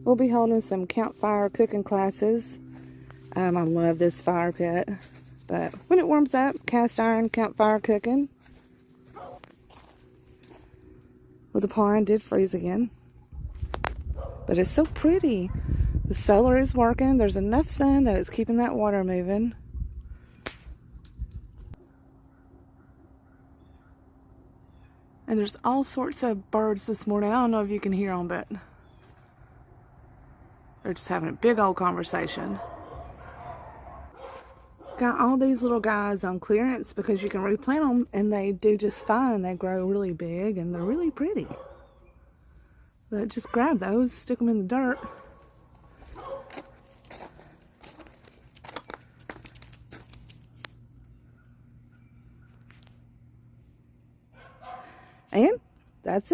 We'll be holding some campfire cooking classes. I love this fire pit, but when it warms up, cast iron campfire cooking. Well, the pond did freeze again, but it's so pretty. The solar is working. There's enough sun that it's keeping that water moving. And there's all sorts of birds this morning. I don't know if you can hear them, but they're just having a big old conversation. Got all these little guys on clearance because you can replant them and they do just fine. They grow really big and they're really pretty. But just grab those, stick them in the dirt. And that's it.